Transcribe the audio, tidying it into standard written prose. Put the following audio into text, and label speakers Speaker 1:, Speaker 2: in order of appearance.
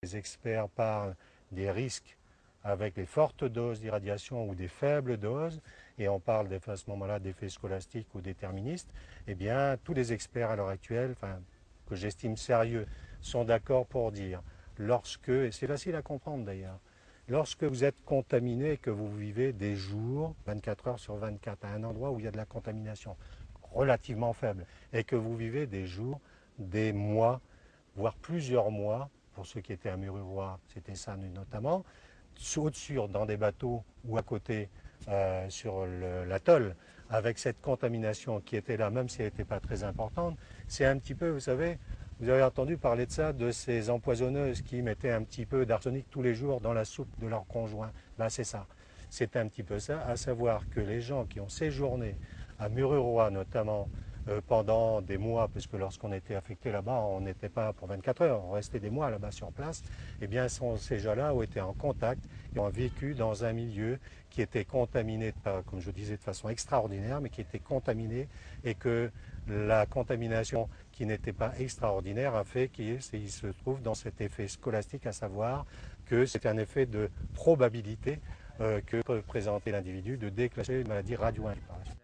Speaker 1: Les experts parlent des risques avec les fortes doses d'irradiation ou des faibles doses, et on parle à ce moment-là d'effets scolastiques ou déterministes. Eh bien, tous les experts à l'heure actuelle, que j'estime sérieux, sont d'accord pour dire, lorsque, et c'est facile à comprendre d'ailleurs, lorsque vous êtes contaminé et que vous vivez des jours, 24 heures sur 24, à un endroit où il y a de la contamination relativement faible, et que vous vivez des jours, des mois, voire plusieurs mois, pour ceux qui étaient à Mururoa, c'était ça notamment, au-dessus dans des bateaux ou à côté sur l'atoll, avec cette contamination qui était là, même si elle n'était pas très importante, c'est un petit peu, vous savez, vous avez entendu parler de ça, de ces empoisonneuses qui mettaient un petit peu d'arsenic tous les jours dans la soupe de leur conjoint. Ben, c'est ça. C'est un petit peu ça, à savoir que les gens qui ont séjourné à Mururoa notamment pendant des mois, puisque lorsqu'on était affecté là-bas, on n'était pas pour 24 heures, on restait des mois là-bas sur place, eh bien ces gens-là ont été en contact et ont vécu dans un milieu qui était contaminé, comme je disais, de façon extraordinaire, mais qui était contaminé, et que la contamination qui n'était pas extraordinaire a fait qu'il se trouve dans cet effet scolastique, à savoir que c'est un effet de probabilité que peut présenter l'individu de déclencher une maladie radio-infectieuse.